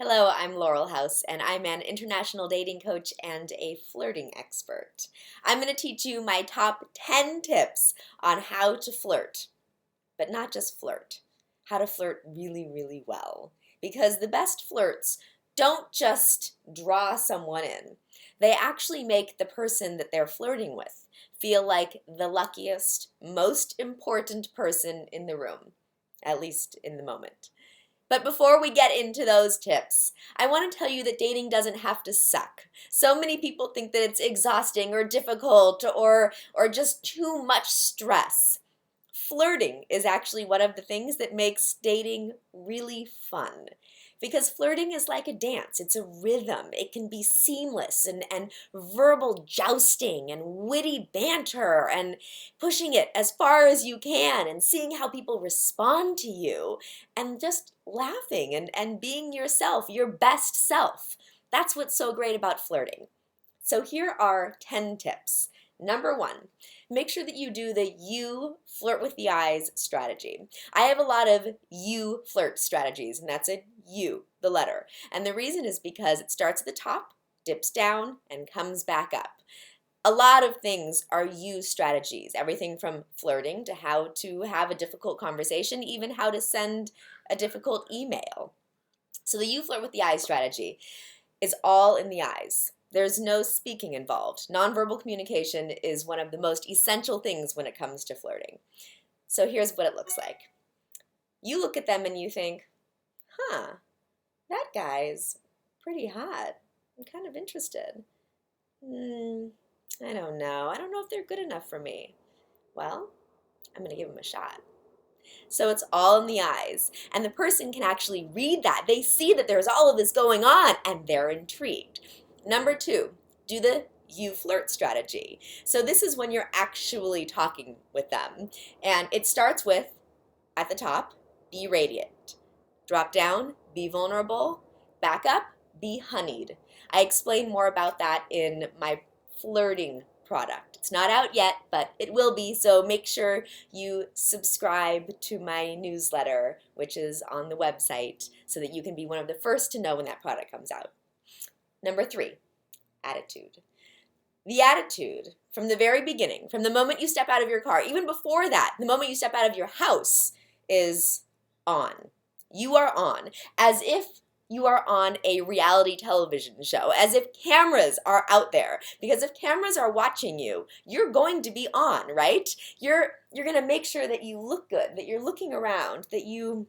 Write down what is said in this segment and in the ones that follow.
Hello, I'm Laurel House, and I'm an international dating coach and a flirting expert. I'm going to teach you my top 10 tips on how to flirt, but not just flirt, how to flirt really, really well. Because the best flirts don't just draw someone in, they actually make the person that they're flirting with feel like the luckiest, most important person in the room, at least in the moment. But before we get into those tips, I want to tell you that dating doesn't have to suck. So many people think that it's exhausting or difficult or just too much stress. Flirting is actually one of the things that makes dating really fun. Because flirting is like a dance. It's a rhythm. It can be seamless and verbal jousting and witty banter and pushing it as far as you can and seeing how people respond to you and just laughing and being yourself, your best self. That's what's so great about flirting. So here are 10 tips. Number 1, make sure that you do the you flirt with the eyes strategy. I have a lot of you flirt strategies, and that's a U, the letter. And the reason is because it starts at the top, dips down, and comes back up. A lot of things are you strategies, everything from flirting to how to have a difficult conversation, even how to send a difficult email. So the you flirt with the eyes strategy is all in the eyes. There's no speaking involved. Nonverbal communication is one of the most essential things when it comes to flirting. So here's what it looks like. You look at them and you think, that guy's pretty hot. I'm kind of interested. I don't know. I don't know if they're good enough for me. Well, I'm going to give him a shot. So it's all in the eyes. And the person can actually read that. They see that there's all of this going on and they're intrigued. Number 2, do the you flirt strategy. So this is when you're actually talking with them. And it starts with, at the top, be radiant. Drop down, be vulnerable. Back up, be honeyed. I explain more about that in my flirting product. It's not out yet, but it will be, so make sure you subscribe to my newsletter, which is on the website, so that you can be one of the first to know when that product comes out. Number 3, attitude. The attitude from the very beginning, from the moment you step out of your car, even before that, the moment you step out of your house, is on. You are on, as if you are on a reality television show, as if cameras are out there. Because if cameras are watching you, you're going to be on, right? You're going to make sure that you look good, that you're looking around, that you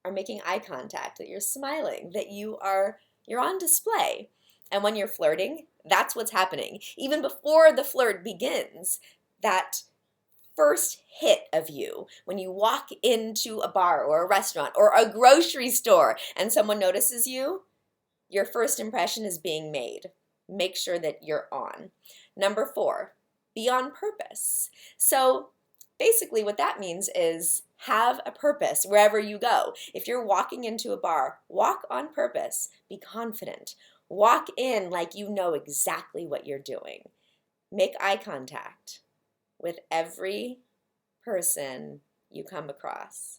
are making eye contact, that you're smiling, that you're on display. And when you're flirting, that's what's happening. Even before the flirt begins, that first hit of you, when you walk into a bar or a restaurant or a grocery store and someone notices you, your first impression is being made. Make sure that you're on. Number 4, be on purpose. So basically what that means is have a purpose wherever you go. If you're walking into a bar, walk on purpose. Be confident. Walk in like you know exactly what you're doing. Make eye contact with every person you come across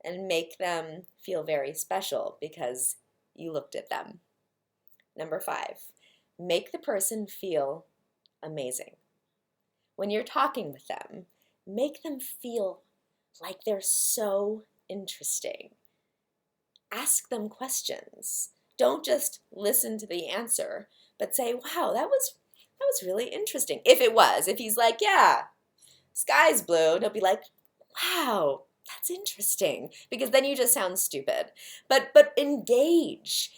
and make them feel very special because you looked at them. Number 5, make the person feel amazing. When you're talking with them, make them feel like they're so interesting. Ask them questions. Don't just listen to the answer, but say, wow, that was really interesting. If he's like, yeah, sky's blue, don't be like, wow, that's interesting, because then you just sound stupid. But engage.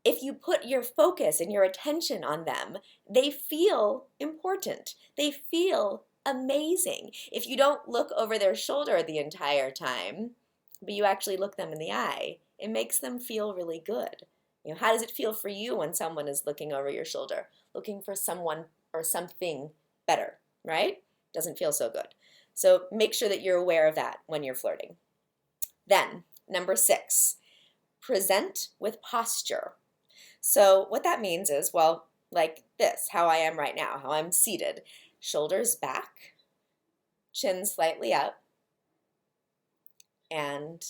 If you put your focus and your attention on them, they feel important. They feel amazing. If you don't look over their shoulder the entire time, but you actually look them in the eye, it makes them feel really good. You know, how does it feel for you when someone is looking over your shoulder, looking for someone or something better, right? Doesn't feel so good. So make sure that you're aware of that when you're flirting. Then, number 6, present with posture. So what that means is, well, like this, how I am right now, how I'm seated. Shoulders back, chin slightly up, and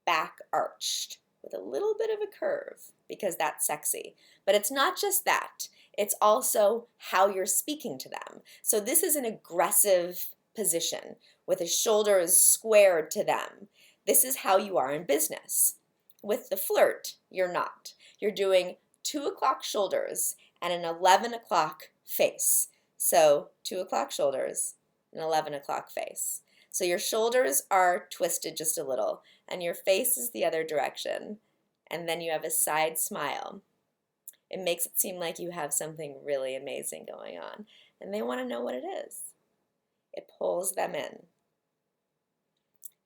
back arched. with a little bit of a curve because that's sexy. But it's not just that. It's also how you're speaking to them. So this is an aggressive position with the shoulders squared to them. This is how you are in business. With the flirt, you're not. You're doing 2 o'clock shoulders and an 11 o'clock face. So 2 o'clock shoulders, an 11 o'clock face. So your shoulders are twisted just a little and your face is the other direction. And then you have a side smile. It makes it seem like you have something really amazing going on and they want to know what it is. It pulls them in.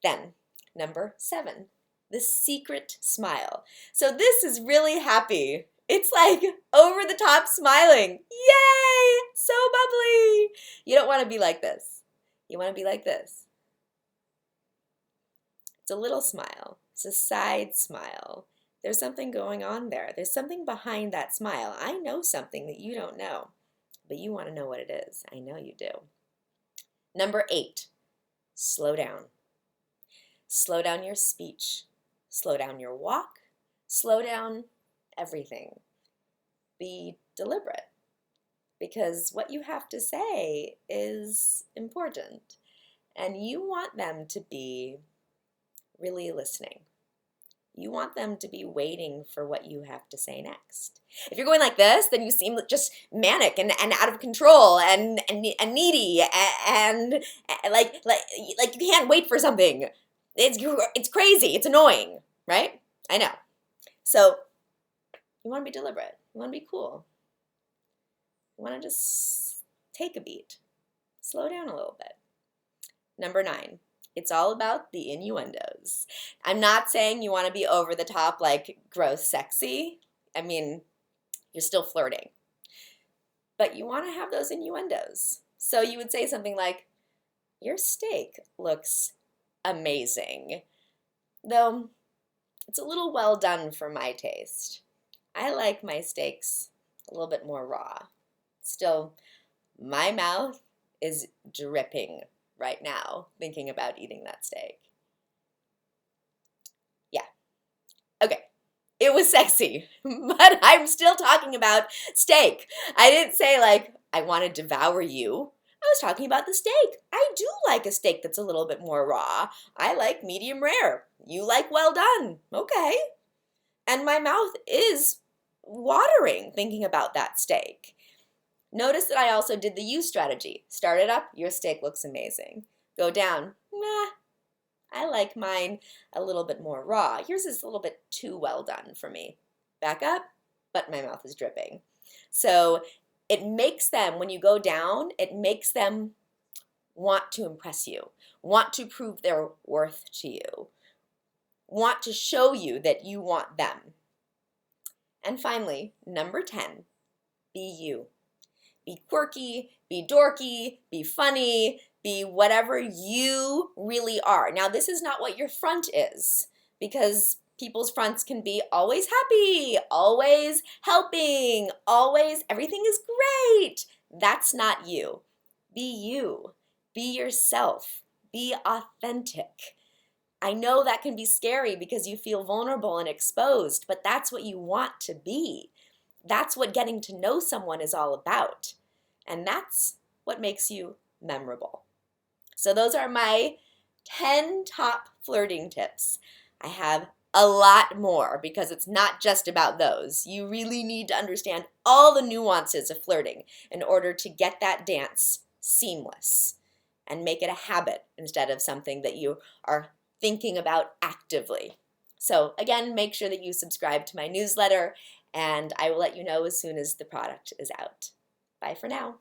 Then, number 7, the secret smile. So this is really happy. It's like over the top smiling. Yay! So bubbly. You don't want to be like this. You want to be like this. It's a little smile. It's a side smile. There's something going on there. There's something behind that smile. I know something that you don't know, but you want to know what it is. I know you do. Number 8, slow down. Slow down your speech. Slow down your walk. Slow down everything. Be deliberate because what you have to say is important and you want them to be really listening. You want them to be waiting for what you have to say next. If you're going like this, then you seem just manic and out of control and needy and like you can't wait for something. It's crazy. It's annoying, right? I know. So you want to be deliberate. You want to be cool. You want to just take a beat. Slow down a little bit. Number 9. It's all about the innuendos. I'm not saying you want to be over the top like gross sexy. I mean, you're still flirting. But you want to have those innuendos. So you would say something like, your steak looks amazing. Though it's a little well done for my taste. I like my steaks a little bit more raw. Still, my mouth is dripping right now thinking about eating that steak. Yeah. Okay. It was sexy, but I'm still talking about steak. I didn't say like, I want to devour you. I was talking about the steak. I do like a steak that's a little bit more raw. I like medium rare. You like well done. Okay. And my mouth is watering thinking about that steak. Notice that I also did the U strategy. Start it up, your steak looks amazing. Go down, nah, I like mine a little bit more raw. Yours is a little bit too well done for me. Back up, but my mouth is dripping. So it makes them, when you go down, it makes them want to impress you, want to prove their worth to you, want to show you that you want them. And finally, number 10, be you. Be quirky, be dorky, be funny, be whatever you really are. Now, this is not what your front is, because people's fronts can be always happy, always helping, always everything is great. That's not you. Be you. Be yourself. Be authentic. I know that can be scary because you feel vulnerable and exposed, but that's what you want to be. That's what getting to know someone is all about. And that's what makes you memorable. So those are my 10 top flirting tips. I have a lot more because it's not just about those. You really need to understand all the nuances of flirting in order to get that dance seamless and make it a habit instead of something that you are thinking about actively. So again, make sure that you subscribe to my newsletter and I will let you know as soon as the product is out. Bye for now.